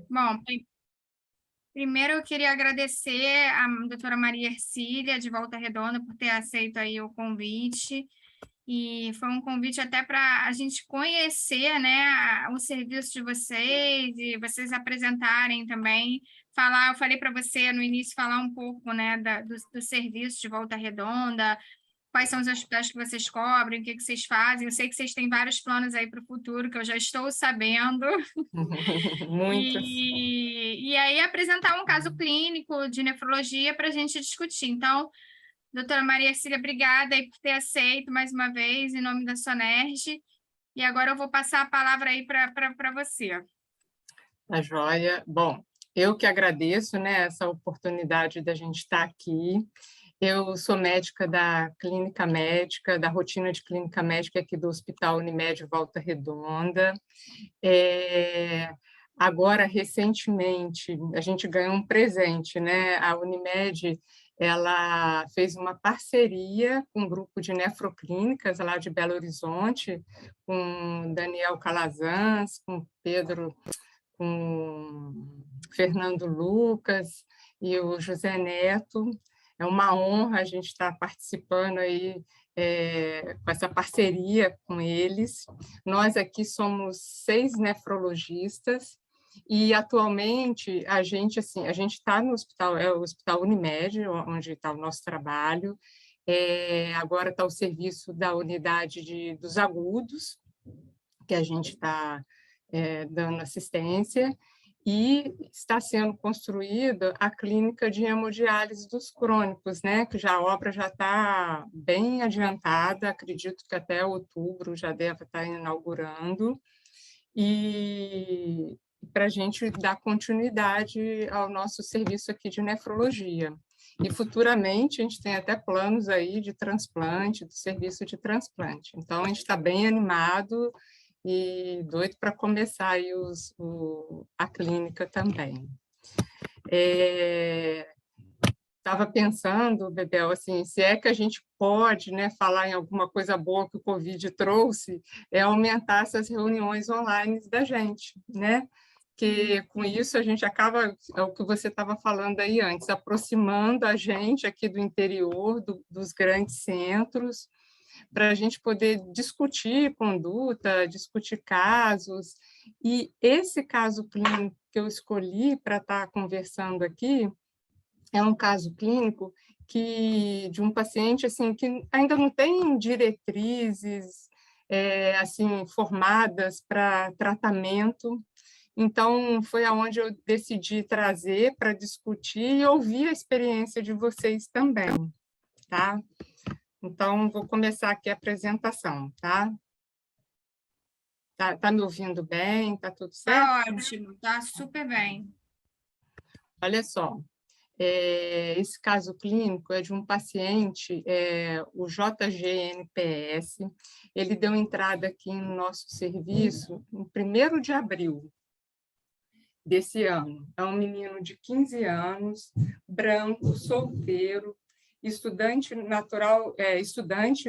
Bom, primeiro eu queria agradecer a doutora Maria Hercília, de Volta Redonda, por ter aceito aí o convite. E foi um convite até para a gente conhecer, né, o serviço de vocês e vocês apresentarem também. Eu falei para você no início falar um pouco, né, do serviço de Volta Redonda, quais são os hospitais que vocês cobrem, o que vocês fazem. Eu sei que vocês têm vários planos aí para o futuro, que eu já estou sabendo. Muitas. E aí apresentar um caso clínico de nefrologia para a gente discutir. Então, doutora Maria Ercília, obrigada aí por ter aceito mais uma vez, em nome da Sonerge. E agora eu vou passar a palavra aí para você. Tá joia. Bom, eu que agradeço, né, essa oportunidade da gente estar aqui. Eu sou médica da clínica médica, da rotina de clínica médica aqui do Hospital Unimed Volta Redonda. Agora, recentemente, a gente ganhou um presente, né? A Unimed, ela fez uma parceria com um grupo de nefroclínicas lá de Belo Horizonte, com Daniel Calazans, com Pedro, com Fernando Lucas e o José Neto. É uma honra a gente estar participando aí com essa parceria com eles. Nós aqui somos 6 nefrologistas e atualmente a gente está no hospital, é o Hospital Unimed, onde está o nosso trabalho. Agora está o serviço da unidade dos agudos, que a gente está dando assistência, e está sendo construída a clínica de hemodiálise dos crônicos, né? Que a obra já está bem adiantada, acredito que até outubro já deve estar inaugurando, e para a gente dar continuidade ao nosso serviço aqui de nefrologia. E futuramente a gente tem até planos aí de transplante, do serviço de transplante. Então a gente está bem animado e doido para começar aí a clínica também. Estava pensando, Bebel, assim, se é que a gente pode, né, falar em alguma coisa boa que o Covid trouxe, é aumentar essas reuniões online da gente, né? Que com isso a gente acaba, é o que você estava falando aí antes, aproximando a gente aqui do interior, dos grandes centros, para a gente poder discutir conduta, discutir casos. E esse caso clínico que eu escolhi para estar conversando aqui é um caso clínico de um paciente assim que ainda não tem diretrizes assim formadas para tratamento. Então foi aonde eu decidi trazer para discutir e ouvir a experiência de vocês também, tá? Então vou começar aqui a apresentação, tá? Tá me ouvindo bem? Tá tudo certo? Tá ótimo, tá super bem. Olha só, esse caso clínico é de um paciente, o JGNPS, ele deu entrada aqui no nosso serviço no 1º de abril desse ano. É um menino de 15 anos, branco, solteiro, estudante natural,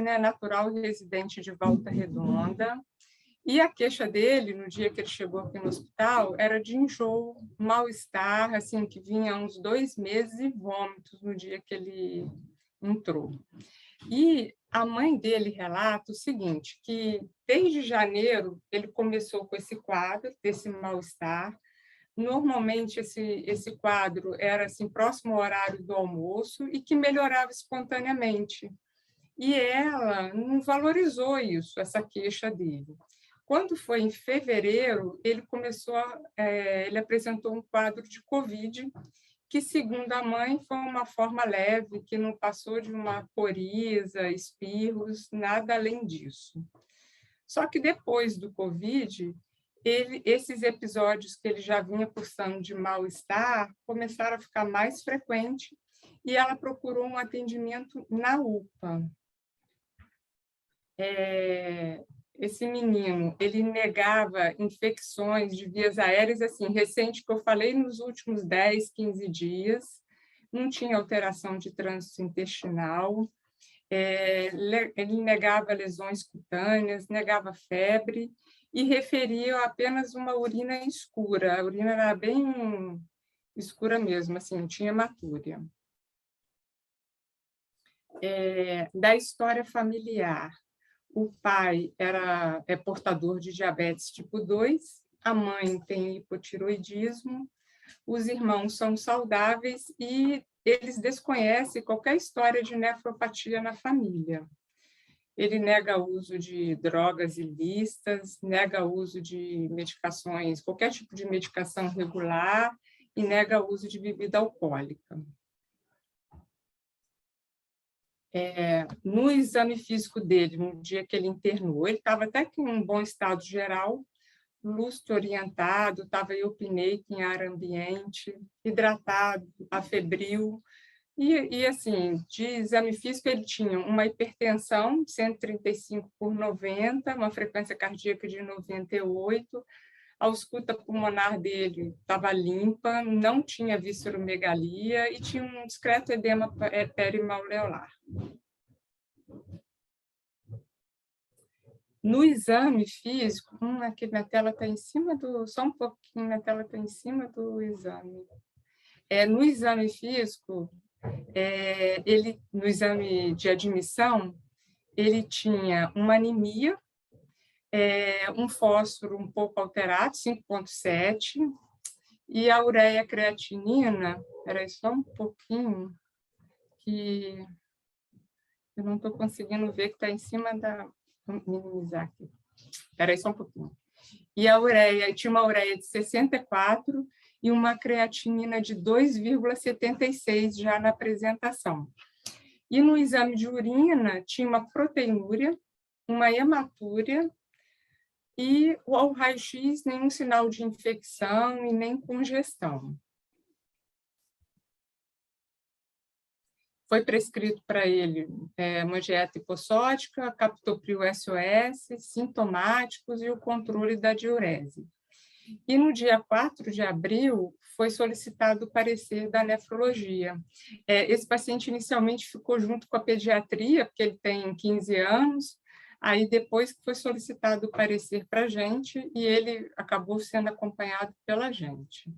né, natural e residente de Volta Redonda. E a queixa dele, no dia que ele chegou aqui no hospital, era de enjoo, mal-estar, assim, que vinha há uns 2 meses e vômitos no dia que ele entrou. E a mãe dele relata o seguinte, que desde janeiro ele começou com esse quadro, desse mal-estar. Normalmente esse quadro era assim próximo ao horário do almoço e que melhorava espontaneamente. E ela não valorizou isso, essa queixa dele. Quando foi em fevereiro, ele apresentou um quadro de Covid, que, segundo a mãe, foi uma forma leve, que não passou de uma coriza, espirros, nada além disso. Só que depois do Covid, esses episódios que ele já vinha cursando de mal-estar começaram a ficar mais frequentes e ela procurou um atendimento na UPA. Esse menino, ele negava infecções de vias aéreas, assim, recente que eu falei nos últimos 10, 15 dias, não tinha alteração de trânsito intestinal, ele negava lesões cutâneas, negava febre, e referia apenas uma urina escura. A urina era bem escura mesmo, assim, tinha hematúria. Da história familiar, o pai é portador de diabetes tipo 2, a mãe tem hipotiroidismo, os irmãos são saudáveis e eles desconhecem qualquer história de nefropatia na família. Ele nega o uso de drogas ilícitas, nega o uso de medicações, qualquer tipo de medicação regular, e nega o uso de bebida alcoólica. No exame físico dele, no dia que ele internou, ele estava até com um bom estado geral, lúcido orientado, estava eupneico em ar ambiente, hidratado, afebril. E assim, de exame físico, ele tinha uma hipertensão, 135/90, uma frequência cardíaca de 98, a ausculta pulmonar dele estava limpa, não tinha visceromegalia e tinha um discreto edema perimalleolar. No exame físico, aqui minha tela está em cima do... Só um pouquinho, minha tela está em cima do exame. No exame físico, no exame de admissão, ele tinha uma anemia, um fósforo um pouco alterado, 5,7, e a ureia creatinina, espera só um pouquinho, que eu não estou conseguindo ver, que está em cima da... Vou minimizar aqui. Espera só um pouquinho. E a ureia, tinha uma ureia de 64 e uma creatinina de 2,76 já na apresentação. E no exame de urina, tinha uma proteinúria, uma hematúria e ao raio-x nenhum sinal de infecção e nem congestão. Foi prescrito para ele uma dieta hipossódica, captopril SOS, sintomáticos e o controle da diurese. E no dia 4 de abril, foi solicitado o parecer da nefrologia. Esse paciente inicialmente ficou junto com a pediatria, porque ele tem 15 anos, aí depois que foi solicitado o parecer para a gente, e ele acabou sendo acompanhado pela gente.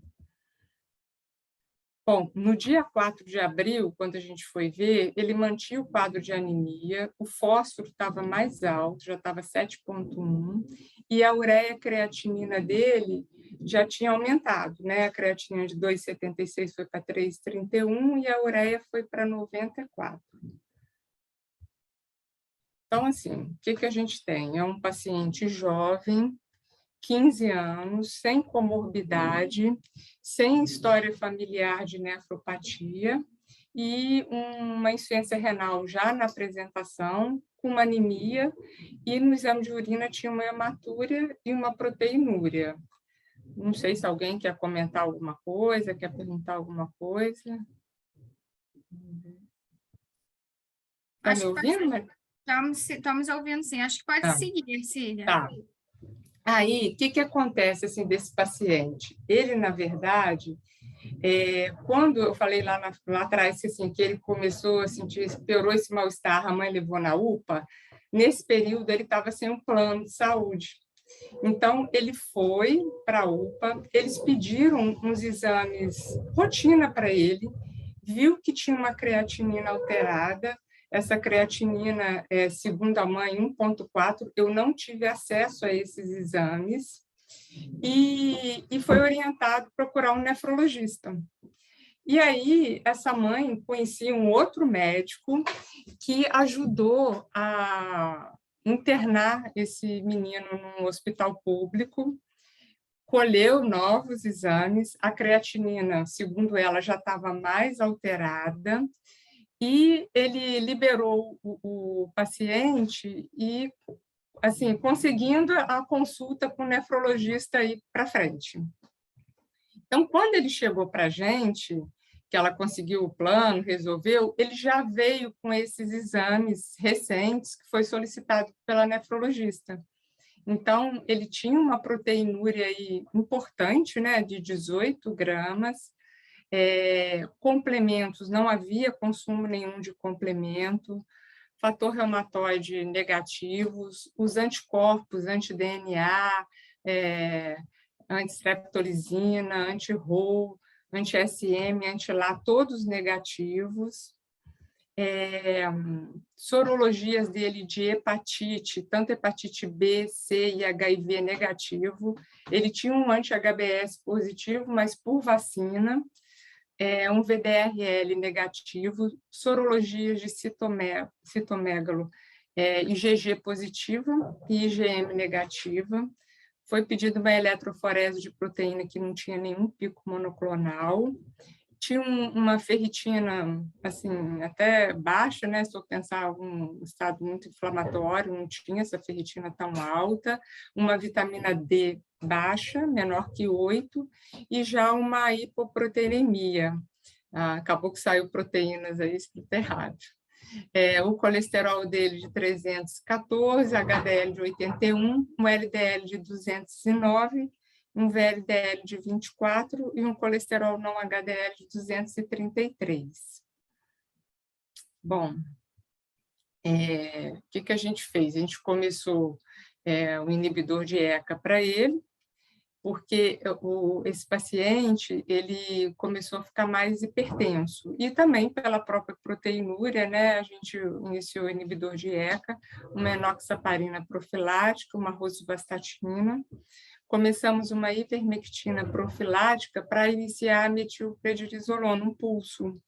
Bom, no dia 4 de abril, quando a gente foi ver, ele mantinha o quadro de anemia, o fósforo estava mais alto, já estava 7,1, e a ureia creatinina dele já tinha aumentado, né? A creatinina de 2,76 foi para 3,31 e a ureia foi para 94. Então, assim, o que a gente tem? É um paciente jovem, 15 anos, sem comorbidade, sem história familiar de nefropatia e uma insuficiência renal já na apresentação, com uma anemia, e no exame de urina tinha uma hematúria e uma proteinúria. Não sei se alguém quer comentar alguma coisa, quer perguntar alguma coisa. Está me ouvindo? Estamos ouvindo, sim. Acho que pode seguir, Cília. Tá. Aí, o que acontece assim, desse paciente? Ele, na verdade, quando eu falei lá atrás assim, que ele começou a sentir, piorou esse mal-estar, a mãe levou na UPA, nesse período ele estava sem um plano de saúde. Então, ele foi para a UPA, eles pediram uns exames rotina para ele, viu que tinha uma creatinina alterada, essa creatinina, segundo a mãe, 1,4, eu não tive acesso a esses exames, e foi orientado a procurar um nefrologista. E aí, essa mãe conhecia um outro médico que ajudou a internar esse menino num hospital público, colheu novos exames, a creatinina, segundo ela, já estava mais alterada, e ele liberou o paciente e, assim, conseguindo a consulta com o nefrologista aí para frente. Então, quando ele chegou para a gente, que ela conseguiu o plano, resolveu, ele já veio com esses exames recentes que foi solicitado pela nefrologista. Então, ele tinha uma proteinúria aí importante, né, de 18 gramas, complementos, não havia consumo nenhum de complemento, fator reumatoide negativos, os anticorpos, anti-DNA, anti-streptolizina, anti-RO, anti-SM, anti-LA, todos negativos. Sorologias dele de hepatite, tanto hepatite B, C e HIV negativo. Ele tinha um anti-HBS positivo, mas por vacina. Um VDRL negativo, sorologias de citomegalo, IgG positiva e IgM negativa. Foi pedido uma eletroforese de proteína que não tinha nenhum pico monoclonal. Tinha uma ferritina, assim, até baixa, né? Se eu pensar em algum estado muito inflamatório, não tinha essa ferritina tão alta. Uma vitamina D baixa, menor que 8, e já uma hipoproteinemia. Acabou que saiu proteínas aí, escrito errado. O colesterol dele de 314, HDL de 81, um LDL de 209, um VLDL de 24 e um colesterol não HDL de 233. Bom, o que a gente fez? A gente começou o inibidor de ECA para ele, porque esse paciente ele começou a ficar mais hipertenso, e também pela própria proteinúria, né? A gente iniciou o inibidor de ECA, uma enoxaparina profilática, uma rosuvastatina. Começamos uma ivermectina profilática para iniciar a metilprednisolona, um pulso,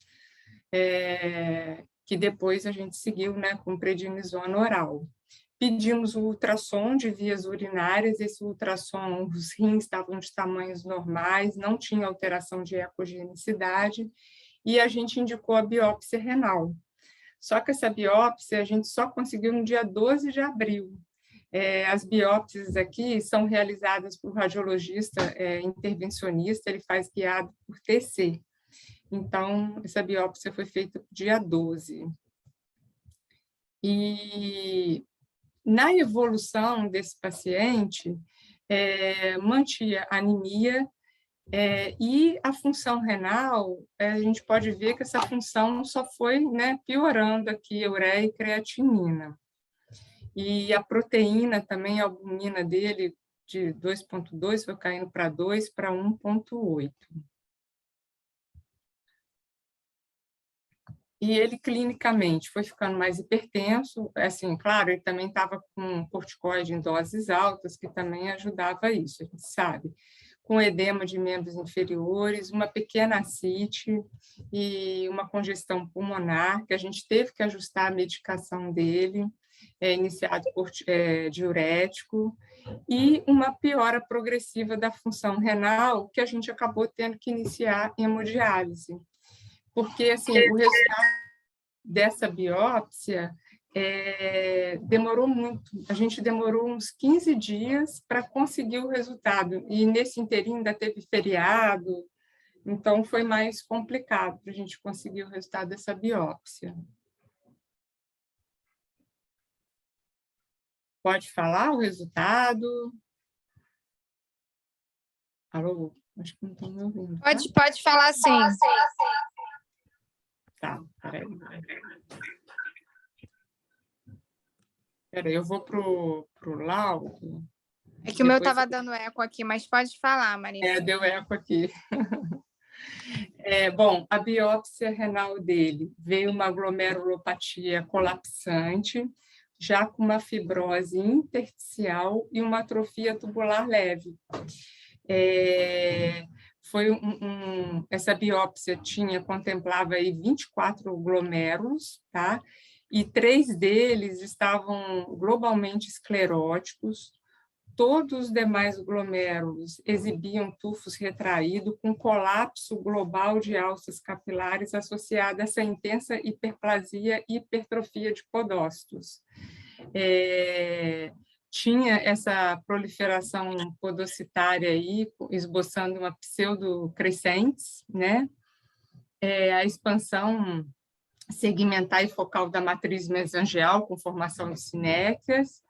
que depois a gente seguiu, né, com prednisona oral. Pedimos o ultrassom de vias urinárias, esse ultrassom, os rins estavam de tamanhos normais, não tinha alteração de ecogenicidade, e a gente indicou a biópsia renal. Só que essa biópsia a gente só conseguiu no dia 12 de abril. As biópsias aqui são realizadas por radiologista intervencionista, ele faz guiado por TC. Então, essa biópsia foi feita no dia 12. E na evolução desse paciente, mantinha anemia, e a função renal, a gente pode ver que essa função só foi, né, piorando aqui, ureia e creatinina. E a proteína também, a albumina dele, de 2,2, foi caindo para 2, para 1,8. E ele, clinicamente, foi ficando mais hipertenso, assim, claro, ele também estava com corticoide em doses altas, que também ajudava a isso, a gente sabe, com edema de membros inferiores, uma pequena ascite e uma congestão pulmonar, que a gente teve que ajustar a medicação dele, iniciado por diurético, e uma piora progressiva da função renal, que a gente acabou tendo que iniciar hemodiálise. Porque, assim, o resultado dessa biópsia demorou muito. A gente demorou uns 15 dias para conseguir o resultado. E, nesse inteirinho, ainda teve feriado. Então, foi mais complicado para a gente conseguir o resultado dessa biópsia. Pode falar o resultado? Alô? Acho que não estão me ouvindo. Tá? Pode falar sim. Tá, peraí. Peraí, eu vou para o laudo. É que o meu estava dando eco aqui, mas pode falar, Maria. Deu eco aqui. Bom, a biópsia renal dele veio uma glomerulopatia colapsante, já com uma fibrose intersticial e uma atrofia tubular leve. Essa biópsia contemplava aí 24 glomérulos, tá? E 3 deles estavam globalmente escleróticos. Todos os demais glomérulos exibiam tufos retraído com colapso global de alças capilares associada a essa intensa hiperplasia e hipertrofia de podócitos. Tinha essa proliferação podocitária aí, esboçando uma pseudocrescentes, né? A expansão segmentar e focal da matriz mesangial, com formação de sinéquias.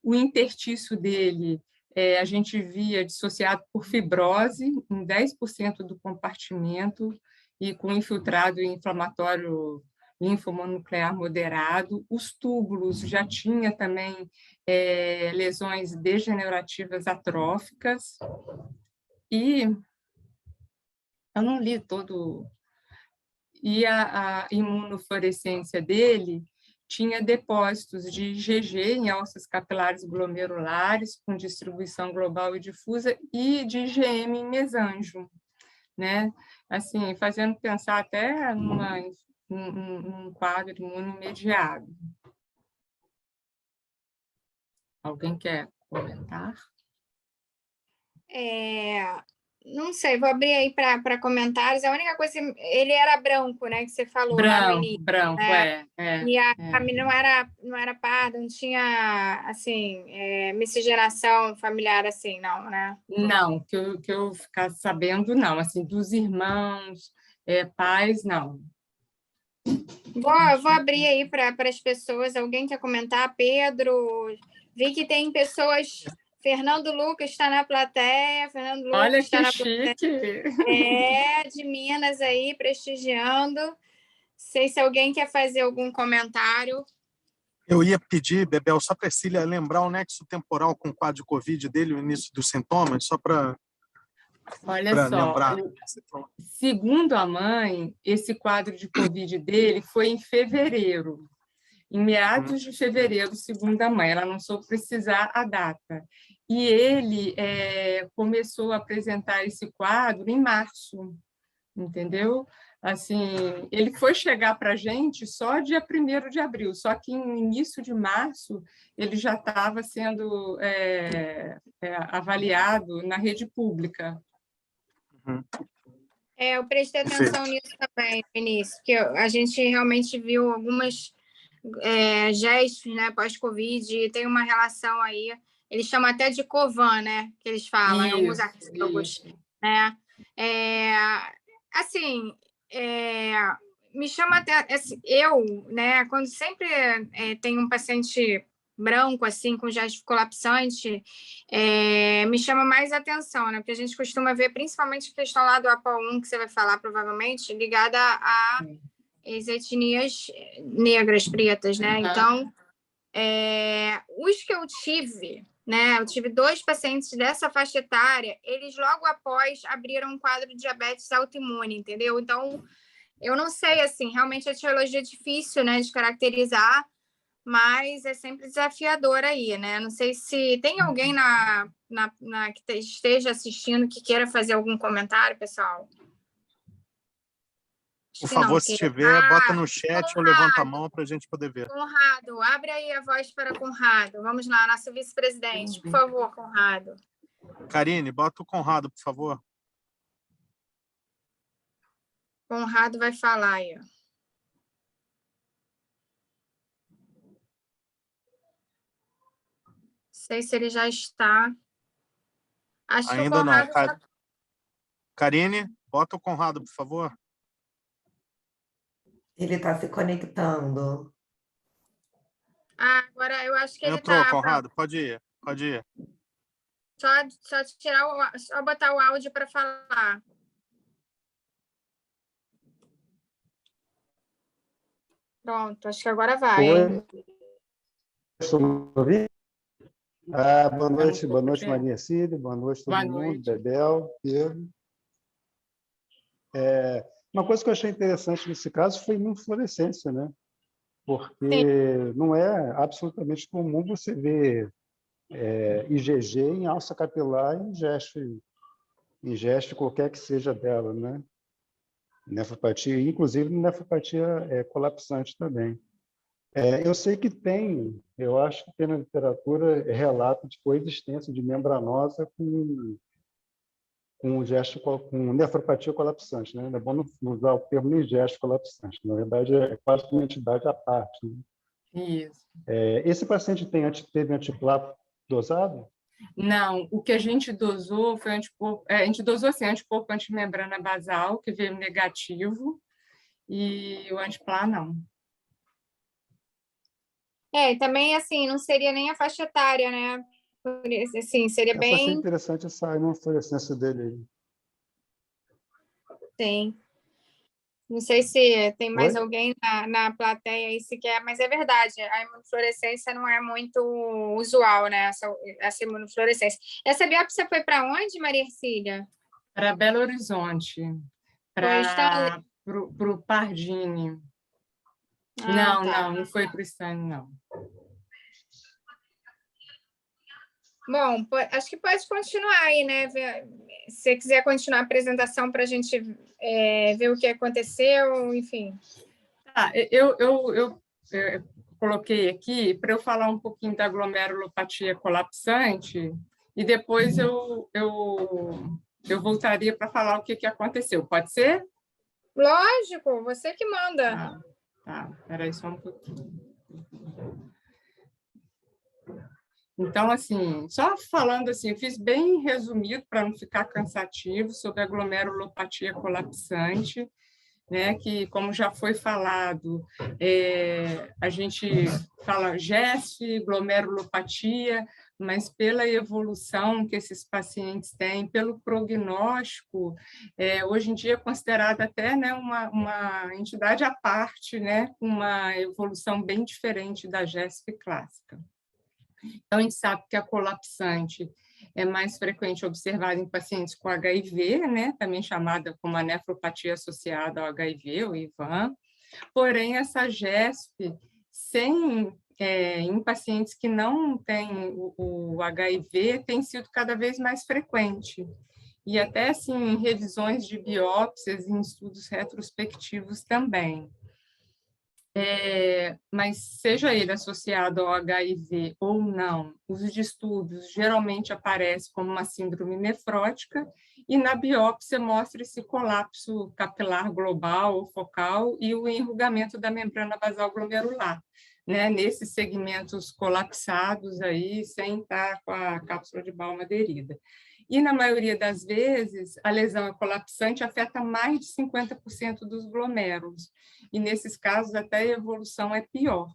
O interstício dele, a gente via dissociado por fibrose, em 10% do compartimento, e com infiltrado inflamatório linfomononuclear moderado. Os túbulos já tinha também lesões degenerativas atróficas. E eu não li todo... E a imunofluorescência dele tinha depósitos de IgG em alças capilares glomerulares, com distribuição global e difusa, e de IgM em mesângio, né? Assim, fazendo pensar até num quadro imunomediado. Alguém quer comentar? Não sei, vou abrir aí para comentários. A única coisa, ele era branco, né, que você falou lá no início. Branco, né? E a família não era parda, não tinha, assim, miscigenação familiar assim, não, né? Não, que eu ficasse sabendo, não. Assim, dos irmãos, pais, não. Vou abrir aí para as pessoas. Alguém quer comentar? Pedro, vi que tem pessoas... Fernando Lucas está na plateia. Fernando Lucas Olha está que na chique! plateia. De Minas aí, prestigiando. Não sei se alguém quer fazer algum comentário. Eu ia pedir, Bebel, só para a Cília lembrar o nexo temporal com o quadro de Covid dele, o início dos sintomas, só para Olha só, lembrar. segundo a mãe, esse quadro de Covid dele foi em fevereiro, em meados de fevereiro, segundo a mãe, ela não soube precisar a data. E ele começou a apresentar esse quadro em março, entendeu? Assim, ele foi chegar para a gente só dia 1º de abril, só que no início de março ele já estava sendo avaliado na rede pública. Eu prestei atenção nisso também no início, que a gente realmente viu algumas gestos, né, pós-Covid, e tem uma relação aí, eles chamam até de Covan, né, que eles falam, em alguns artigos, né? Assim, me chama até, eu, né, quando sempre tem um paciente branco, assim, com gesto colapsante, me chama mais atenção, né? Porque a gente costuma ver, principalmente a questão lá do APOL1, que você vai falar, provavelmente, ligada às etnias negras, pretas, né? Então, os que eu tive, né? Eu tive 2 pacientes dessa faixa etária, eles logo após abriram um quadro de diabetes autoimune, entendeu? Então, eu não sei, assim, realmente a etiologia é difícil, né, de caracterizar, mas é sempre desafiador aí, né? Não sei se tem alguém que esteja assistindo que queira fazer algum comentário, pessoal. Por favor, se tiver, bota no chat ou levanta a mão para a gente poder ver. Conrado, abre aí a voz para Conrado. Vamos lá, nosso vice-presidente. Por favor, Conrado. Karine, bota o Conrado, por favor. Conrado vai falar aí. Não sei se ele já está. Acho Ainda que o Conrado não. já... Karine, bota o Conrado, por favor. Ele está se conectando. Agora eu acho que ele Entrou, está. Conrado, pode ir. Só tirar só botar o áudio para falar. Pronto, acho que agora vai. Oi, estou me ouvindo? Boa noite, Maria Cília, boa noite todo mundo, Bebel, Pedro. Uma coisa que eu achei interessante nesse caso foi a imunofluorescência, né? Porque não é absolutamente comum você ver IgG em alça capilar em gesto qualquer que seja dela, né? Nefropatia, inclusive nefropatia colapsante também. Eu sei que eu acho que tem na literatura relato de coexistência de membranosa com nefropatia colapsante, né? É bom não usar o termo nem gesto colapsante, na verdade é quase uma entidade à parte, né? Isso. Esse paciente teve antiplaco dosado? Não, o que a gente dosou foi anticorpo, a gente dosou assim, anticorpo antimembrana basal, que veio negativo, e o antiplá não. Também assim, não seria nem a faixa etária, né? Por isso, assim, seria bem... Eu achei interessante essa imunofluorescência dele aí. Sim. Não sei se tem mais Oi? alguém na plateia aí se quer, mas é verdade, a imunofluorescência não é muito usual, né? Essa imunofluorescência. Essa biópsia foi para onde, Maria Ercília? Para Belo Horizonte, Foi Stanley. para o Pardini. Ah, Não, tá. não foi para o Stanley, não. Bom, acho que pode continuar aí, né? Se você quiser continuar a apresentação para a gente ver o que aconteceu, enfim. Eu coloquei aqui para eu falar um pouquinho da glomerulopatia colapsante e depois eu voltaria para falar o que aconteceu. Pode ser? Lógico, você que manda. Tá, espera aí só um pouquinho. Então, assim, só falando assim, eu fiz bem resumido para não ficar cansativo sobre a glomerulopatia colapsante, né, que, como já foi falado, a gente fala GESF, glomerulopatia, mas pela evolução que esses pacientes têm, pelo prognóstico, hoje em dia é considerada até, né, uma entidade à parte, né, com uma evolução bem diferente da GESF clássica. Então, a gente sabe que a colapsante é mais frequente observada em pacientes com HIV, né? Também chamada como a nefropatia associada ao HIV, o IVAN. Porém, essa GESP, em pacientes que não têm o HIV, tem sido cada vez mais frequente. E até, assim, em revisões de biópsias e em estudos retrospectivos também. Mas seja ele associado ao HIV ou não, os distúrbios geralmente aparecem como uma síndrome nefrótica e na biópsia mostra esse colapso capilar global ou focal e o enrugamento da membrana basal glomerular, né, nesses segmentos colapsados aí, sem estar com a cápsula de Bowman aderida. E, na maioria das vezes, a lesão colapsante afeta mais de 50% dos glomérulos. E, nesses casos, até a evolução é pior.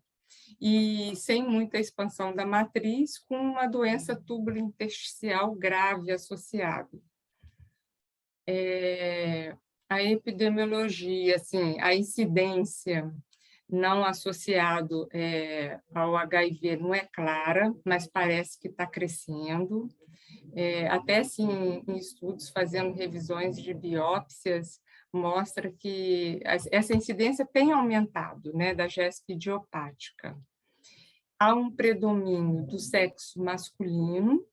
E sem muita expansão da matriz, com uma doença túbulo-intersticial grave associada. A epidemiologia, assim, a incidência não associado ao HIV não é clara, mas parece que está crescendo. Até assim, em estudos fazendo revisões de biópsias, mostra que essa incidência tem aumentado, né, da GESP idiopática. Há um predomínio do sexo masculino,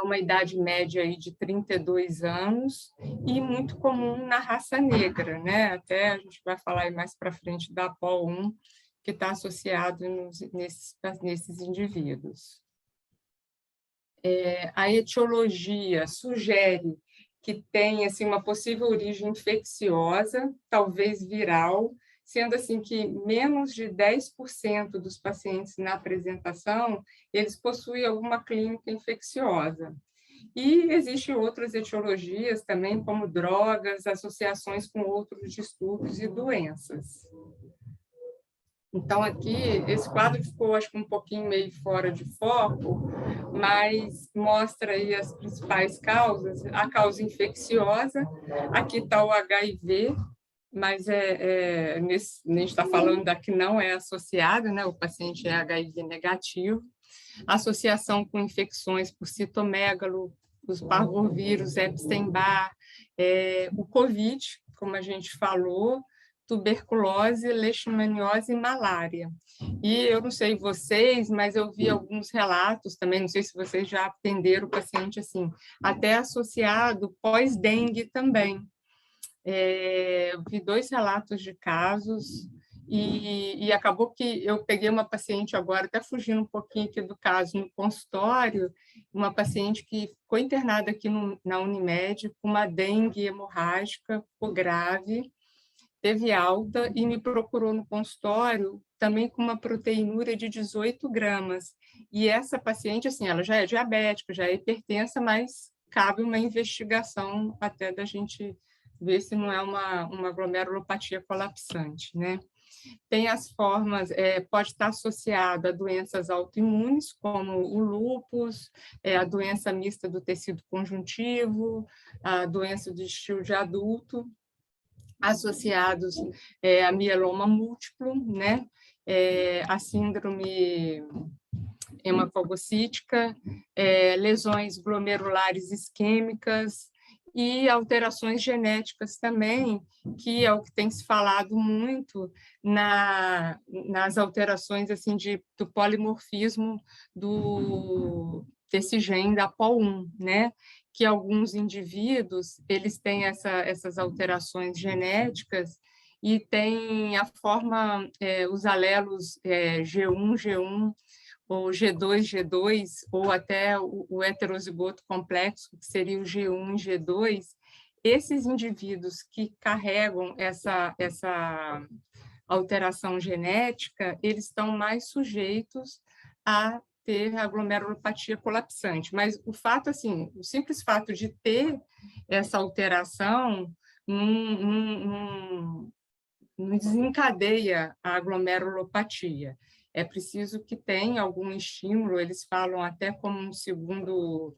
uma idade média aí de 32 anos, e muito comum na raça negra, né? Até a gente vai falar aí mais para frente da APOL1, que está associado nesses indivíduos. A etiologia sugere que tem assim, uma possível origem infecciosa, talvez viral, sendo assim que menos de 10% dos pacientes na apresentação, eles possuem alguma clínica infecciosa. E existem outras etiologias também, como drogas, associações com outros distúrbios e doenças. Então, aqui, esse quadro ficou, acho que um pouquinho meio fora de foco, mas mostra aí as principais causas. A causa infecciosa, aqui está o HIV, mas a gente está falando da que não é associada, né? O paciente é HIV negativo. Associação com infecções por citomegalo, os parvovírus, Epstein-Barr, o COVID, como a gente falou, tuberculose, leishmaniose e malária. E eu não sei vocês, mas eu vi alguns relatos também, não sei se vocês já atenderam o paciente assim, até associado pós-dengue também. Eu vi 2 relatos de casos e acabou que eu peguei uma paciente agora, até fugindo um pouquinho aqui do caso, no consultório, uma paciente que ficou internada aqui na Unimed com uma dengue hemorrágica, ficou grave, teve alta e me procurou no consultório também com uma proteinúria de 18 gramas. E essa paciente, assim, ela já é diabética, já é hipertensa, mas cabe uma investigação até da gente ver se não é uma glomerulopatia colapsante, né? Tem as formas, pode estar associado a doenças autoimunes, como o lúpus, a doença mista do tecido conjuntivo, a doença do estilo de adulto, associados a mieloma múltiplo, né? A síndrome hemafagocítica, lesões glomerulares isquêmicas e alterações genéticas também, que é o que tem se falado muito nas alterações assim, do polimorfismo desse gene da POL1, né? Que alguns indivíduos eles têm essas alterações genéticas e têm a forma, os alelos G1, G1, ou G2, G2, ou até o heterozigoto complexo, que seria o G1 e G2, esses indivíduos que carregam essa alteração genética, eles estão mais sujeitos a ter a glomerulopatia colapsante. Mas o fato, assim, o simples fato de ter essa alteração não desencadeia a glomerulopatia. É preciso que tenha algum estímulo, eles falam até como um segundo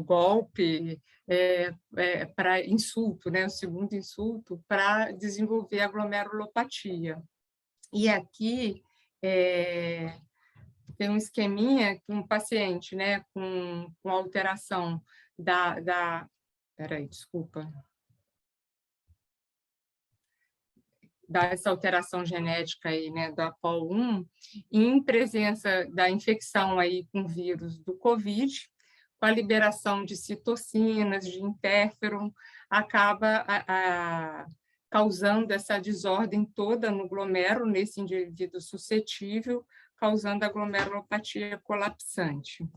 golpe para insulto, né? O segundo insulto para desenvolver a glomerulopatia. E aqui tem um esqueminha que um paciente, né, com alteração dessa alteração genética aí, né, da POL1, em presença da infecção aí com vírus do COVID, com a liberação de citocinas, de interferon, acaba causando essa desordem toda no glomérulo, nesse indivíduo suscetível, causando a glomerulopatia colapsante.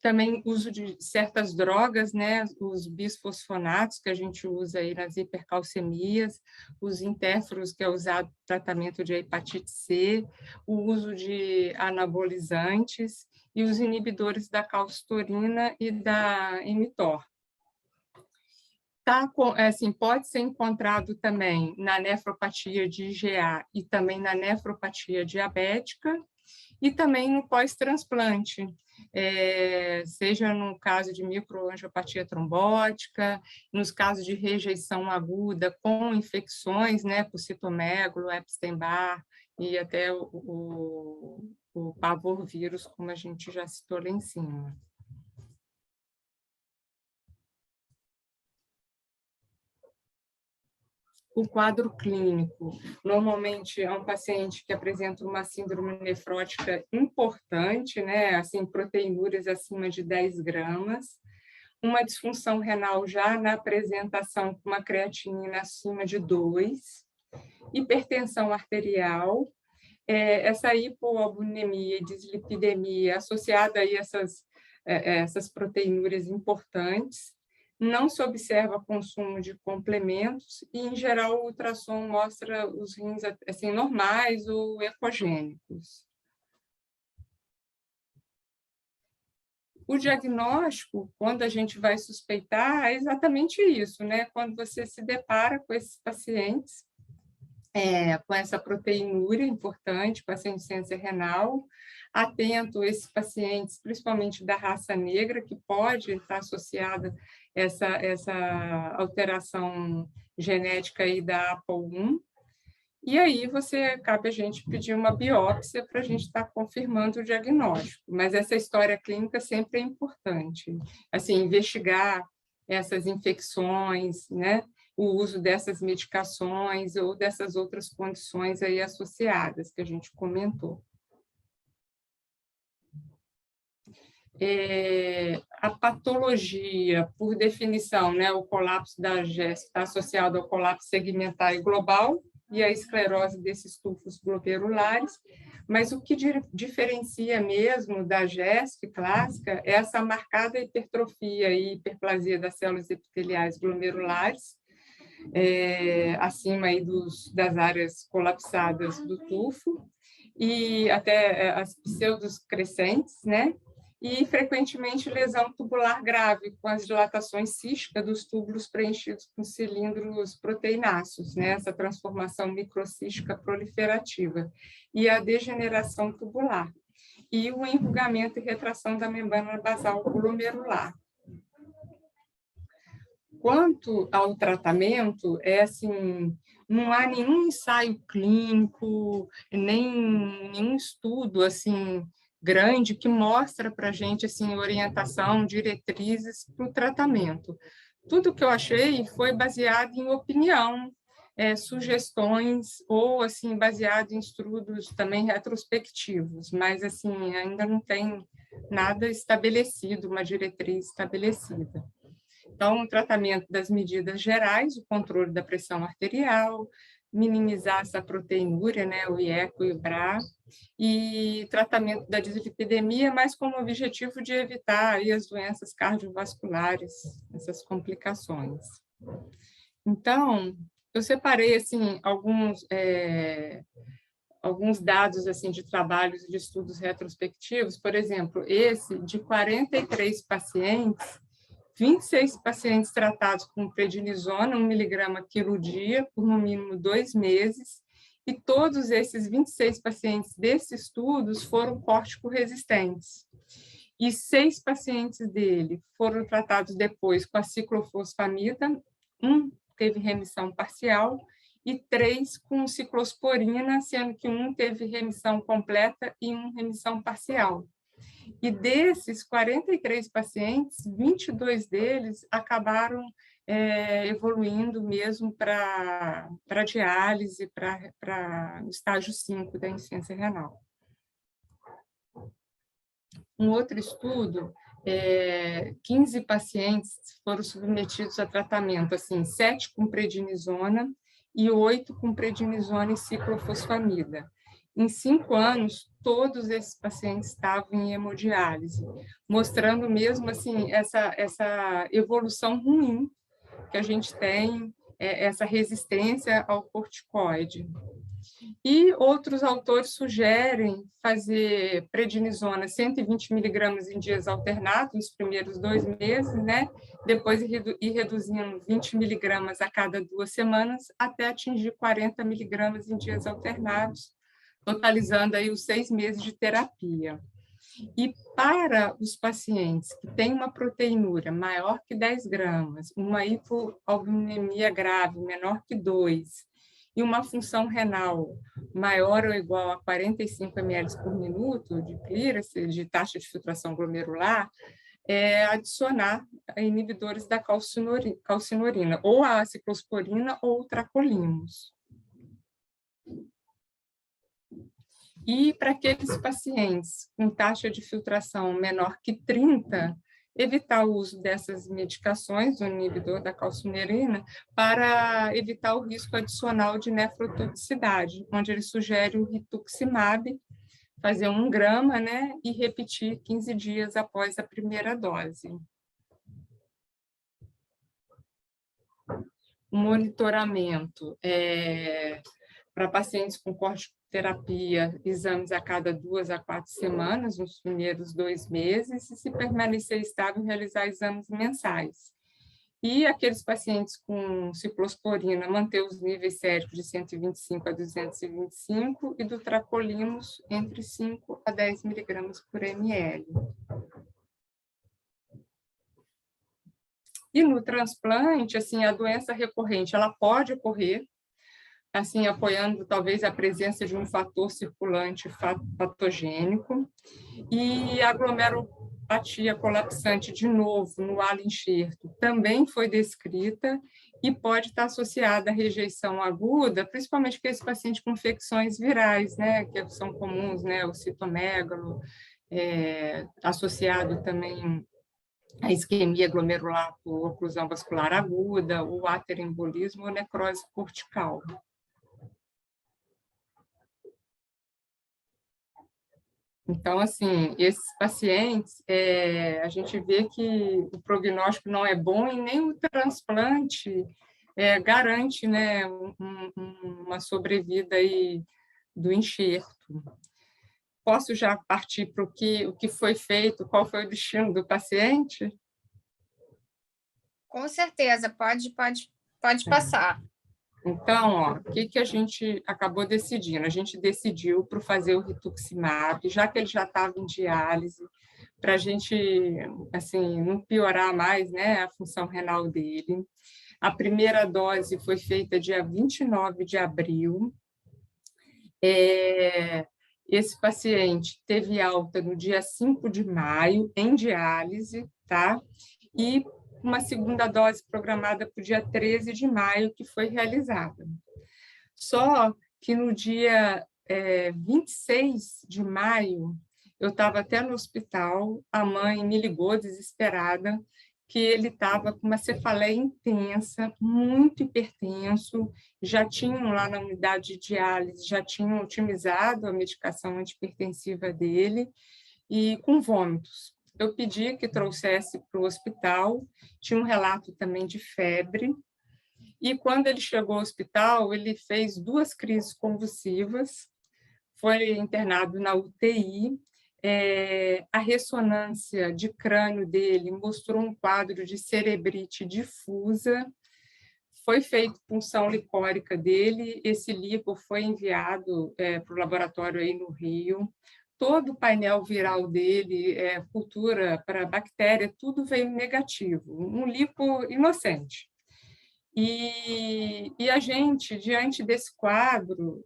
Também uso de certas drogas, né, os bisfosfonatos que a gente usa aí nas hipercalcemias, os interferons que é usado no tratamento de hepatite C, o uso de anabolizantes e os inibidores da calcitorina e da mTOR. Assim, pode ser encontrado também na nefropatia de IgA e também na nefropatia diabética e também no pós-transplante, seja no caso de microangiopatia trombótica, nos casos de rejeição aguda com infecções, né, por citomegalo, Epstein-Barr e até o parvovírus, como a gente já citou lá em cima. O quadro clínico, normalmente é um paciente que apresenta uma síndrome nefrótica importante, né? Assim, proteinúrias acima de 10 gramas, uma disfunção renal já na apresentação com uma creatinina acima de 2, hipertensão arterial, essa hipoalbuminemia e dislipidemia associada a essas proteinúrias importantes. Não se observa consumo de complementos e, em geral, o ultrassom mostra os rins assim, normais ou ecogênicos. O diagnóstico, quando a gente vai suspeitar, é exatamente isso, né? Quando você se depara com esses pacientes, com essa proteinúria importante, com essa insuficiência renal, atento a esses pacientes, principalmente da raça negra, que pode estar associada essa alteração genética aí da APOL1, e aí cabe a gente pedir uma biópsia para a gente estar confirmando o diagnóstico, mas essa história clínica sempre é importante, assim, investigar essas infecções, né, o uso dessas medicações ou dessas outras condições aí associadas que a gente comentou. A patologia, por definição, né, o colapso da GESP está associado ao colapso segmentar e global e à esclerose desses tufos glomerulares, mas o que diferencia mesmo da GESP clássica é essa marcada hipertrofia e hiperplasia das células epiteliais glomerulares, acima aí das áreas colapsadas do tufo, e até as pseudos crescentes, né? E, frequentemente, lesão tubular grave, com as dilatações císticas dos túbulos preenchidos com cilindros proteináceos, né? Essa transformação microcística proliferativa, e a degeneração tubular, e o enrugamento e retração da membrana basal glomerular. Quanto ao tratamento, assim, não há nenhum ensaio clínico, nem nenhum estudo assim grande que mostra para a gente assim, orientação, diretrizes para o tratamento. Tudo que eu achei foi baseado em opinião, sugestões, ou assim, baseado em estudos também retrospectivos, mas assim, ainda não tem nada estabelecido, uma diretriz estabelecida. Então, o tratamento das medidas gerais, o controle da pressão arterial, minimizar essa proteinúria, né, o IECO e o BRA, e tratamento da dislipidemia, mas com o objetivo de evitar aí as doenças cardiovasculares, essas complicações. Então, eu separei assim alguns dados assim de trabalhos de estudos retrospectivos, por exemplo, esse de 43 pacientes, 26 pacientes tratados com prednisona, 1 miligrama quilo dia, por no mínimo 2 meses, e todos esses 26 pacientes desses estudos foram córtico-resistentes. E 6 pacientes dele foram tratados depois com a ciclofosfamida, 1 teve remissão parcial, e 3 com ciclosporina, sendo que 1 teve remissão completa e 1 remissão parcial. E desses 43 pacientes, 22 deles acabaram evoluindo mesmo para diálise, para o estágio 5 da insuficiência renal. Um outro estudo, 15 pacientes foram submetidos a tratamento, assim, 7 com prednisona e 8 com prednisona e ciclofosfamida. Em 5 anos, todos esses pacientes estavam em hemodiálise, mostrando mesmo assim essa evolução ruim que a gente tem, essa resistência ao corticoide. E outros autores sugerem fazer prednisona 120 miligramas em dias alternados, nos primeiros 2 meses, né? Depois ir reduzindo 20 miligramas a cada 2 semanas, até atingir 40 miligramas em dias alternados, totalizando aí os 6 meses de terapia. E para os pacientes que têm uma proteinúria maior que 10 gramas, uma hipoalbuminemia grave menor que 2, e uma função renal maior ou igual a 45 ml por minuto de clearance, de taxa de filtração glomerular, adicionar inibidores da calcinorina, ou a ciclosporina ou o tracolimus. E para aqueles pacientes com taxa de filtração menor que 30, evitar o uso dessas medicações, o inibidor da calcinerina, para evitar o risco adicional de nefrotoxicidade, onde ele sugere o rituximab, fazer 1 grama, né, e repetir 15 dias após a primeira dose. O monitoramento para pacientes com corticoterapia, exames a cada 2 a 4 semanas, nos primeiros 2 meses, e se permanecer estável, realizar exames mensais. E aqueles pacientes com ciclosporina, manter os níveis séricos de 125 a 225 e do tracolimus entre 5 a 10 miligramas por ml. E no transplante, assim, a doença recorrente, ela pode ocorrer, assim, apoiando talvez a presença de um fator circulante patogênico, e a glomerulopatia colapsante, de novo, no halo enxerto, também foi descrita e pode estar associada à rejeição aguda, principalmente aqueles pacientes com infecções virais, né, que são comuns, né, o citomegalo, associado também à isquemia glomerular por oclusão vascular aguda, o aterembolismo ou necrose cortical. Então, assim, esses pacientes, a gente vê que o prognóstico não é bom e nem o transplante garante, né, uma sobrevida aí do enxerto. Posso já partir para o que foi feito, qual foi o destino do paciente? Com certeza, pode passar. Então, ó, o que que a gente acabou decidindo? A gente decidiu para fazer o rituximab, já que ele já estava em diálise, para a gente, assim, não piorar mais, né, a função renal dele. A primeira dose foi feita dia 29 de abril. Esse paciente teve alta no dia 5 de maio, em diálise, tá? E uma segunda dose programada para o dia 13 de maio, que foi realizada. Só que no dia 26 de maio, eu estava até no hospital, a mãe me ligou desesperada, que ele estava com uma cefaleia intensa, muito hipertenso, já tinham lá na unidade de diálise, já tinham otimizado a medicação antihipertensiva dele, e com vômitos. Eu pedi que trouxesse para o hospital, tinha um relato também de febre, e quando ele chegou ao hospital, ele fez 2 crises convulsivas, foi internado na UTI. A ressonância de crânio dele mostrou um quadro de cerebrite difusa. Foi feita punção licórica dele, esse lipo foi enviado para o laboratório aí no Rio. Todo o painel viral dele, cultura para bactéria, tudo veio negativo, um lipo inocente. E a gente, diante desse quadro,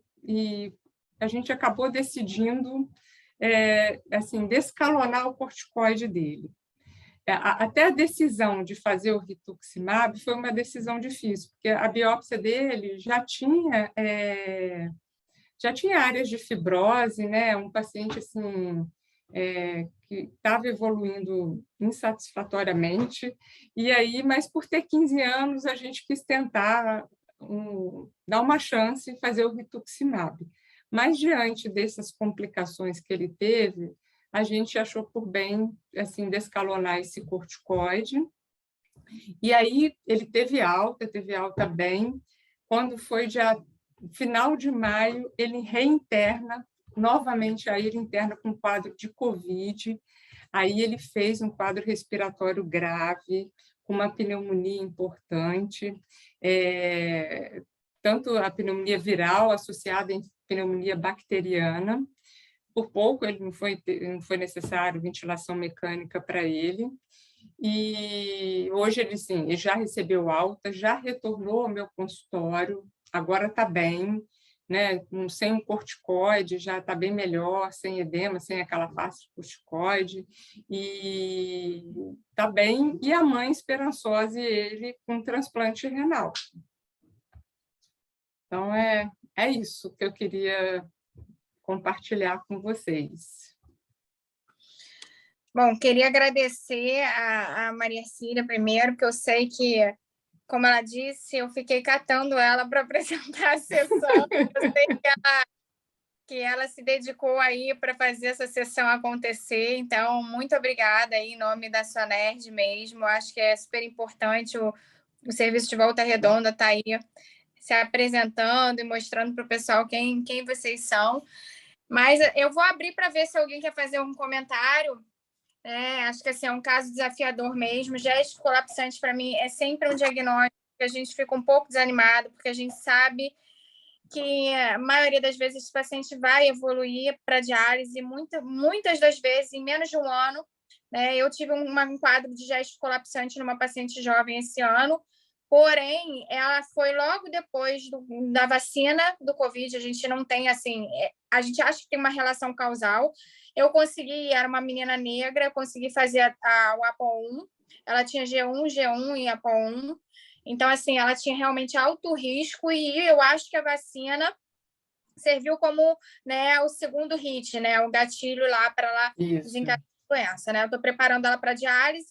a gente acabou decidindo assim, descalonar o corticoide dele. Até a decisão de fazer o rituximab foi uma decisão difícil, porque a biópsia dele já tinha áreas de fibrose, né? Um paciente assim, que estava evoluindo insatisfatoriamente, e aí, mas por ter 15 anos, a gente quis tentar dar uma chance e fazer o rituximab. Mas, diante dessas complicações que ele teve, a gente achou por bem assim, descalonar esse corticoide, e aí ele teve alta bem. Quando foi final de maio, ele reinterna, novamente aí ele interna com um quadro de Covid, aí ele fez um quadro respiratório grave, com uma pneumonia importante, tanto a pneumonia viral associada à pneumonia bacteriana. Por pouco ele não foi necessário ventilação mecânica para ele. E hoje ele, sim, ele já recebeu alta, já retornou ao meu consultório, agora está bem, né? Sem um corticoide, já está bem melhor, sem edema, sem aquela face de corticoide, e está bem. E a mãe esperançosa e ele com transplante renal. Então, é isso que eu queria compartilhar com vocês. Bom, queria agradecer a Maria Ercília primeiro, porque eu sei que, como ela disse, eu fiquei catando ela para apresentar a sessão. Eu sei que ela se dedicou aí para fazer essa sessão acontecer. Então, muito obrigada aí, em nome da Sonerd mesmo. Acho que é super importante o serviço de Volta Redonda estar aí se apresentando e mostrando para o pessoal quem vocês são. Mas eu vou abrir para ver se alguém quer fazer um comentário. Acho que assim, é um caso desafiador mesmo. Gesto colapsante, para mim, é sempre um diagnóstico que a gente fica um pouco desanimado, porque a gente sabe que a maioria das vezes esse paciente vai evoluir para diálise, muitas das vezes em menos de um ano. Eu tive um quadro de gesto colapsante numa paciente jovem esse ano, porém, ela foi logo depois da vacina do Covid. A gente não tem, assim, a gente acha que tem uma relação causal. Eu consegui, era uma menina negra, eu consegui fazer o APOL1, ela tinha G1 e APOL1, então, assim, ela tinha realmente alto risco, e eu acho que a vacina serviu como, né, o segundo hit, né, o gatilho lá para ela desencadear a doença, né? Eu estou preparando ela para diálise,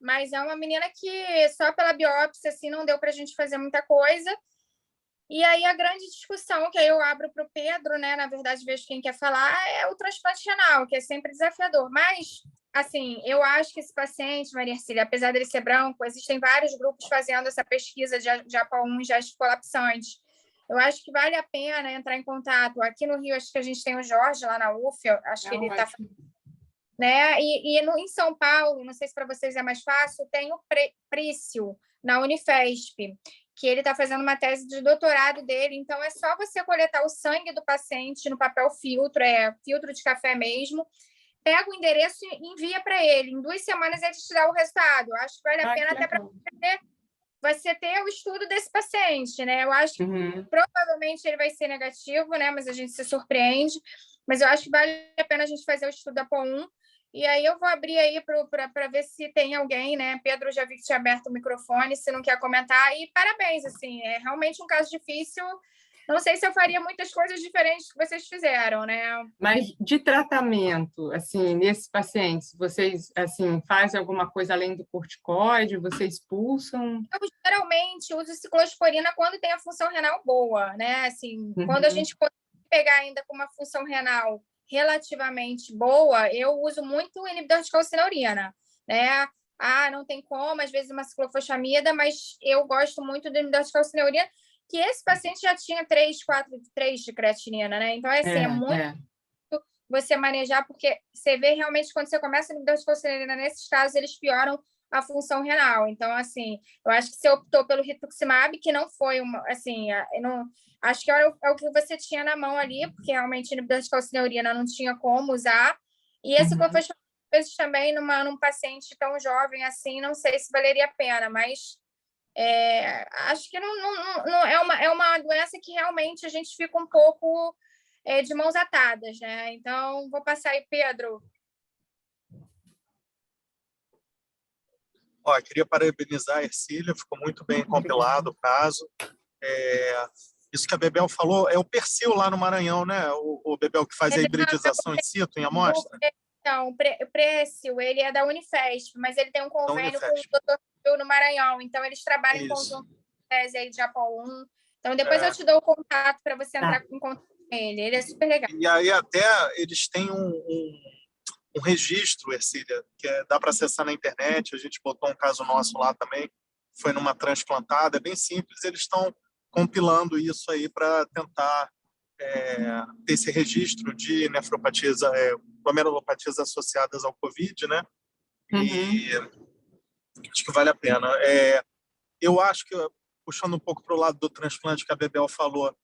mas é uma menina que só pela biópsia, assim, não deu para a gente fazer muita coisa. E aí a grande discussão que aí eu abro para o Pedro, né, na verdade vejo quem quer falar, é o transplante renal, que é sempre desafiador, mas assim, eu acho que esse paciente, Maria Ercília, apesar dele ser branco, existem vários grupos fazendo essa pesquisa de APOL1 e gestos colapsantes. Eu acho que vale a pena entrar em contato. Aqui no Rio, acho que a gente tem o Jorge lá na UF, acho que ele está... Né? Em São Paulo, não sei se para vocês é mais fácil, tem o Prício, na Unifesp, que ele está fazendo uma tese de doutorado dele, então é só você coletar o sangue do paciente no papel filtro, filtro de café mesmo, pega o endereço e envia para ele. Em 2 semanas ele te dá o resultado. Eu acho que vale a pena até para você ter o estudo desse paciente, né? Eu acho que provavelmente ele vai ser negativo, né? Mas a gente se surpreende. Mas eu acho que vale a pena a gente fazer o estudo da PO1. E aí eu vou abrir aí para ver se tem alguém, né? Pedro, já vi que tinha aberto o microfone, se não quer comentar. E parabéns, assim, é realmente um caso difícil. Não sei se eu faria muitas coisas diferentes que vocês fizeram, né? Mas de tratamento, assim, nesses pacientes, vocês, assim, fazem alguma coisa além do corticoide? Vocês expulsam? Eu geralmente uso ciclosporina quando tem a função renal boa, né? Assim, quando a gente consegue pegar ainda com uma função renal relativamente boa, eu uso muito o inibidor de calcinurina, né? Não tem como, às vezes uma ciclofosfamida, mas eu gosto muito do inibidor de calcinurina, que esse paciente já tinha 3 de creatinina, né? Então, assim, é muito você manejar, porque você vê realmente quando você começa a inibidor de calcinurina, nesses casos, eles pioram a função renal. Então, assim, eu acho que você optou pelo rituximab, que não foi uma, assim, não, acho que é o que você tinha na mão ali, porque realmente inibidor de calcinurina não tinha como usar. E esse ciclofosfamida, às vezes, também num paciente tão jovem assim, não sei se valeria a pena, mas acho que não é uma doença que realmente a gente fica um pouco de mãos atadas, né? Então, vou passar aí, Pedro. Queria parabenizar a Ercília, ficou muito bem compilado o caso. Isso que a Bebel falou é o Persil lá no Maranhão, né? O Bebel que faz a hibridização in situ, em amostra? Então, o Précio, ele é da Unifesp, mas ele tem um convênio com o Dr. Phil no Maranhão, então eles trabalham em conjunto com tese aí de APOL1. Então, depois eu te dou o contato para você entrar em contato com ele. Ele é super legal. E aí até eles têm um registro, Ercília, que dá para acessar na internet. A gente botou um caso nosso lá também, foi numa transplantada, é bem simples. Eles estão compilando isso aí para tentar ter esse registro de nefropatias, glomerulopatias associadas ao COVID, né? E acho que vale a pena. Eu acho que, puxando um pouco para o lado do transplante que a Bebel falou,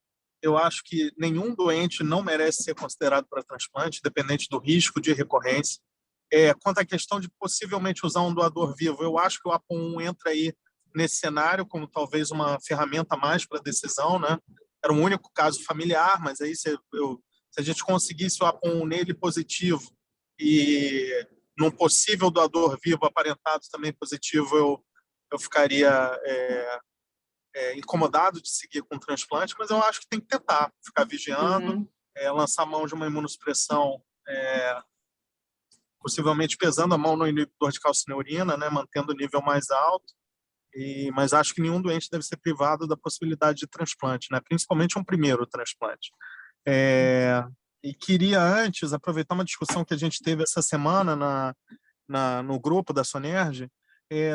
eu acho que nenhum doente não merece ser considerado para transplante, independente do risco de recorrência. Quanto à questão de possivelmente usar um doador vivo, eu acho que o APO1 entra aí nesse cenário como talvez uma ferramenta a mais para a decisão, né? Era um único caso familiar, mas aí se a gente conseguisse o APO1 nele positivo e num possível doador vivo aparentado também positivo, eu ficaria incomodado de seguir com o transplante, mas eu acho que tem que tentar, ficar vigiando, lançar mão de uma imunossupressão, possivelmente pesando a mão no inibidor de calcinurina, né, mantendo o nível mais alto, mas acho que nenhum doente deve ser privado da possibilidade de transplante, né, principalmente um primeiro transplante. E queria antes aproveitar uma discussão que a gente teve essa semana no grupo da Sonerge,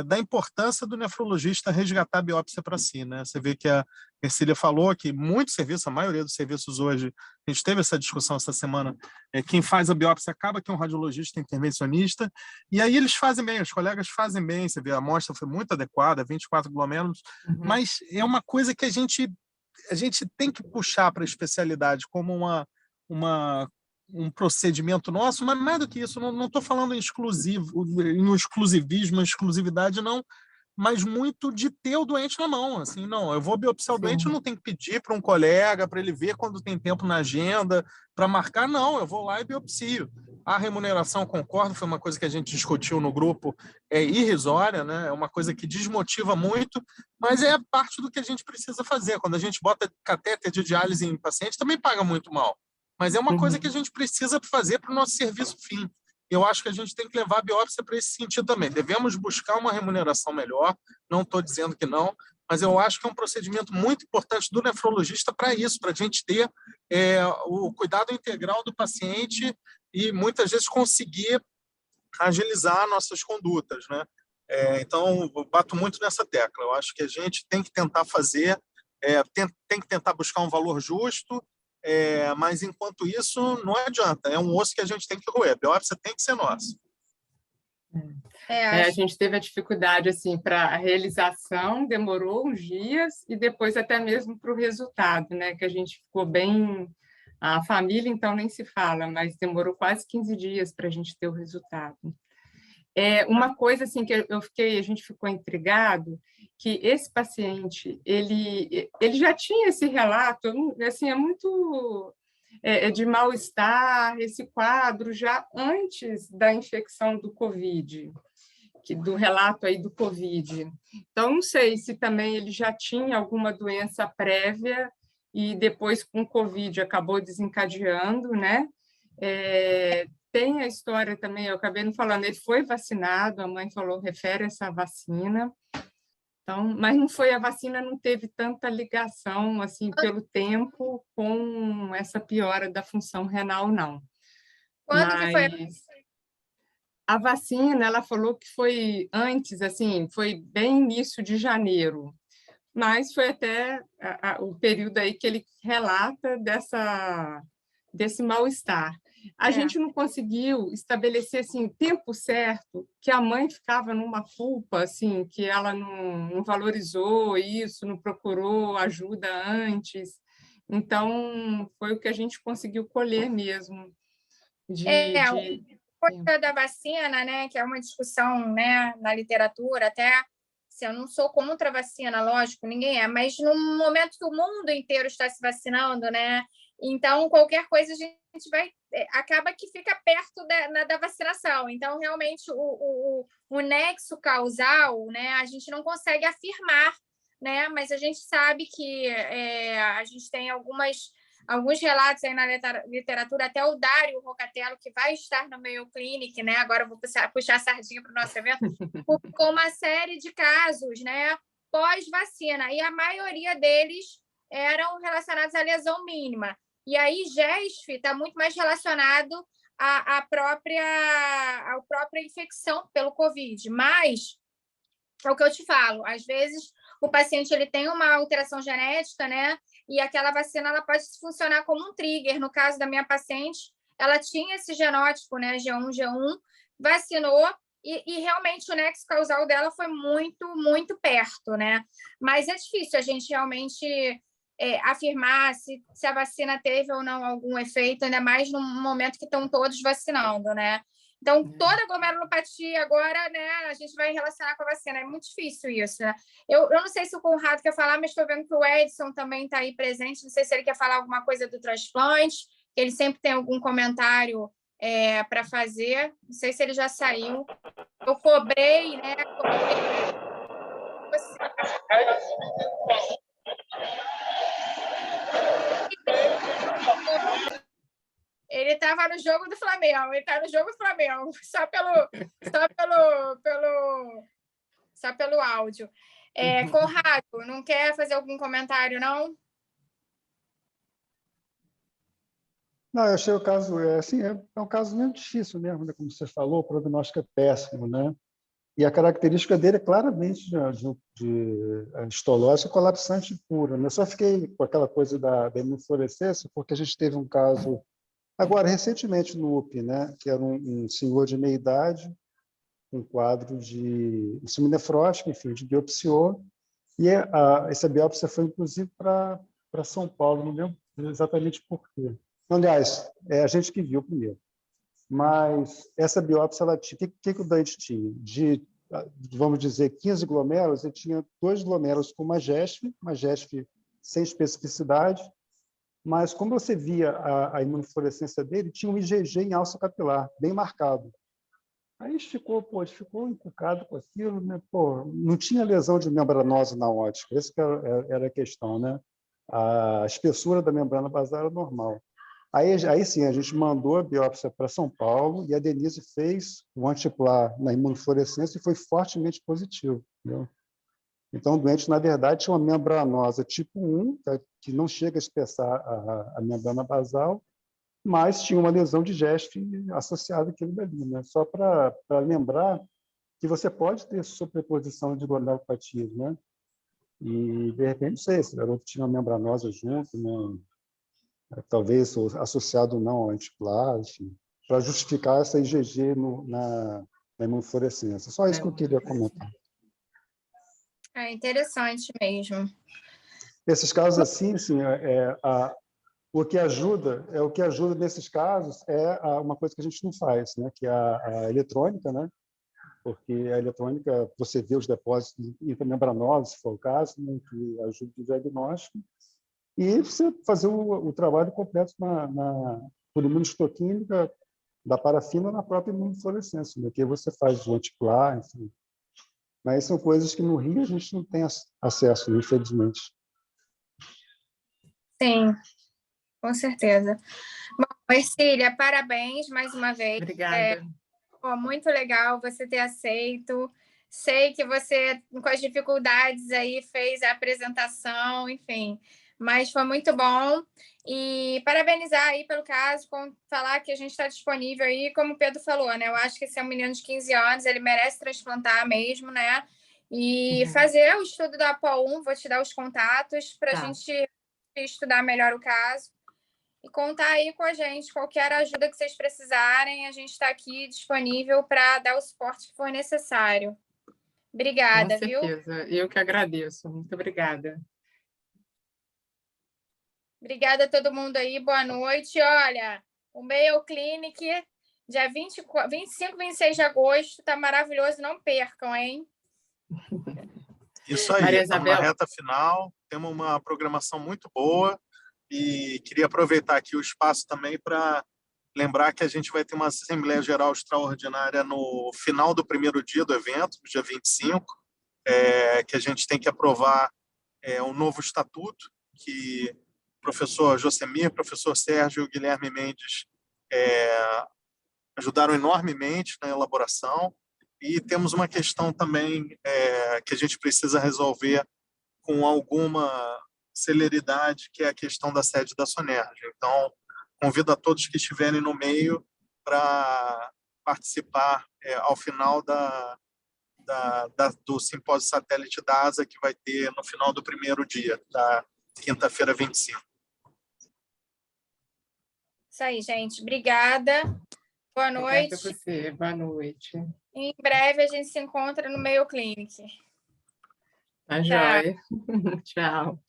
da importância do nefrologista resgatar a biópsia para si, né? Você vê que a Ercília falou que muitos serviços, a maioria dos serviços hoje, a gente teve essa discussão essa semana, quem faz a biópsia acaba que é um radiologista intervencionista, e aí eles fazem bem, os colegas fazem bem, você vê, a amostra foi muito adequada, 24 glomérulos, mas é uma coisa que a gente tem que puxar para a especialidade como um procedimento nosso, mas mais do que isso, não estou falando em exclusivismo, exclusividade, não, mas muito de ter o doente na mão. Assim, não, eu vou biopsiar o doente, eu não tenho que pedir para um colega, para ele ver quando tem tempo na agenda, para marcar, não, eu vou lá e biopsio. A remuneração, concordo, foi uma coisa que a gente discutiu no grupo, é irrisória, né? É uma coisa que desmotiva muito, mas é parte do que a gente precisa fazer. Quando a gente bota catéter de diálise em paciente, também paga muito mal. Mas é uma coisa que a gente precisa fazer para o nosso serviço fim. Eu acho que a gente tem que levar a biópsia para esse sentido também. Devemos buscar uma remuneração melhor, não estou dizendo que não, mas eu acho que é um procedimento muito importante do nefrologista para isso, para a gente ter o cuidado integral do paciente e muitas vezes conseguir agilizar nossas condutas, né? Então, eu bato muito nessa tecla. Eu acho que a gente tem que tentar fazer, tem que tentar buscar um valor justo, mas enquanto isso não adianta, é um osso que a gente tem que roer, a biópsia tem que ser nossa. A gente teve a dificuldade assim para a realização, demorou uns dias, e depois até mesmo para o resultado, né? Que a gente ficou bem. A família, então, nem se fala, mas demorou quase 15 dias para a gente ter o resultado. Uma coisa assim que a gente ficou intrigado, que esse paciente, ele já tinha esse relato, assim, de mal-estar, esse quadro já antes da infecção do COVID, do relato aí do COVID. Então, não sei se também ele já tinha alguma doença prévia e depois com o COVID acabou desencadeando, né? Tem a história também, eu acabei não falando, ele foi vacinado, a mãe falou, refere essa vacina, então, mas não foi, a vacina não teve tanta ligação, assim, pelo tempo com essa piora da função renal, não. Quando que foi? A vacina, ela falou que foi antes, assim, foi bem início de janeiro, mas foi até o período aí que ele relata desse mal-estar. A gente não conseguiu estabelecer assim tempo certo, que a mãe ficava numa culpa, assim, que ela não valorizou isso, não procurou ajuda antes. Então, foi o que a gente conseguiu colher mesmo. Coisa da vacina, né, que é uma discussão, né, na literatura, até se eu não sou contra a vacina, lógico, ninguém é, mas no momento que o mundo inteiro está se vacinando, né, então qualquer coisa a gente acaba que fica perto da vacinação. Então, realmente, o nexo causal, né, a gente não consegue afirmar, né, mas a gente sabe que a gente tem alguns relatos aí na literatura, até o Dário Rocatello, que vai estar no Mayo Clinic, né? Agora eu vou puxar a sardinha para o nosso evento, com uma série de casos, né, pós-vacina, e a maioria deles eram relacionados à lesão mínima. E aí, GESF está muito mais relacionado à própria infecção pelo Covid. Mas, é o que eu te falo, às vezes o paciente ele tem uma alteração genética, né? E aquela vacina ela pode funcionar como um trigger. No caso da minha paciente, ela tinha esse genótipo, né? G1, vacinou, e realmente o nexo causal dela foi muito, muito perto, né? Mas é difícil a gente realmente afirmar se a vacina teve ou não algum efeito, ainda mais no momento que estão todos vacinando, né? Então, toda glomerulopatia agora, né, a gente vai relacionar com a vacina. É muito difícil isso, né? Eu não sei se o Conrado quer falar, mas estou vendo que o Edson também está aí presente. Não sei se ele quer falar alguma coisa do transplante, que ele sempre tem algum comentário para fazer. Não sei se ele já saiu. Eu cobrei, né? Ele estava no jogo do Flamengo, ele está no jogo do Flamengo, só pelo áudio. Conrado, não quer fazer algum comentário, não? Não, eu achei o caso, assim, é um caso meio difícil mesmo, né? Como você falou, o prognóstico é péssimo, né? E a característica dele é claramente de histolose colapsante pura, né? Eu só fiquei com aquela coisa da imunofluorescência, porque a gente teve um caso agora, recentemente, no UP, né, que era um senhor de meia idade, um quadro de insumo nefrótico, enfim, de biopsiou, e essa biópsia foi, inclusive, para São Paulo, não lembro exatamente por quê. Aliás, a gente que viu primeiro. Mas essa biópsia, ela tinha, o que o doente tinha? Vamos dizer, 15 glomérulos, ele tinha 2 glomérulos com uma GESF sem especificidade, mas como você via a imunofluorescência dele, tinha um IgG em alça capilar, bem marcado. Aí a gente ficou encucado com aquilo, né? Não tinha lesão de membranose na ótica, essa que era a questão, né? A espessura da membrana basal era normal. Aí sim, a gente mandou a biópsia para São Paulo e a Denise fez o antiplá na imunofluorescência e foi fortemente positivo, entendeu? Então, o doente, na verdade, tinha uma membranosa tipo 1, que não chega a espessar a membrana basal, mas tinha uma lesão de GESF associada àquilo dali, né? Só para lembrar que você pode ter sobreposição de glomerulopatias, né? E, de repente, não sei, esse garoto tinha uma membranosa junto, né? Talvez associado não ao antiplá, enfim, para justificar essa IgG da imunofluorescência. Só isso que eu queria comentar. É interessante mesmo. Esses casos assim, o que ajuda nesses casos uma coisa que a gente não faz, né? Que é a eletrônica, né? Porque a eletrônica, você vê os depósitos intramembranosos, se for o caso, né? Que ajuda no diagnóstico, e você fazer o trabalho completo por imunistoquímica da parafina na própria imunofluorescência, né? Que aí você faz o anticolar, enfim. Mas são coisas que no Rio a gente não tem acesso, infelizmente. Sim, com certeza. Bom, Ercília, parabéns mais uma vez. Obrigada. Muito legal você ter aceito. Sei que você, com as dificuldades aí, fez a apresentação, enfim, mas foi muito bom. E parabenizar aí pelo caso, falar que a gente está disponível aí, como o Pedro falou, né? Eu acho que esse é um menino de 15 anos, ele merece transplantar mesmo, né? E fazer o estudo da APOL1, vou te dar os contatos para a gente estudar melhor o caso. E contar aí com a gente, qualquer ajuda que vocês precisarem, a gente está aqui disponível para dar o suporte que for necessário. Obrigada, Com viu? certeza. Eu que agradeço. Muito obrigada. Obrigada a todo mundo aí, boa noite. Olha, o Mayo Clinic, dia 25, 26 de agosto, tá maravilhoso, não percam, hein? Isso aí, Maria estamos na Isabel. reta final, temos uma programação muito boa e queria aproveitar aqui o espaço também para lembrar que a gente vai ter uma Assembleia Geral Extraordinária no final do primeiro dia do evento, dia 25, que a gente tem que aprovar um novo estatuto, que o professor Josemir, professor Sérgio e o Guilherme Mendes ajudaram enormemente na elaboração, e temos uma questão também que a gente precisa resolver com alguma celeridade, que é a questão da sede da Sonerj. Então, convido a todos que estiverem no meio para participar ao final do simpósio satélite da ASA, que vai ter no final do primeiro dia, da quinta-feira 25. Isso aí, gente. Obrigada. Boa noite. Obrigada a você. Boa noite. Em breve a gente se encontra no Mayo Clinic. Tá joia. Tchau.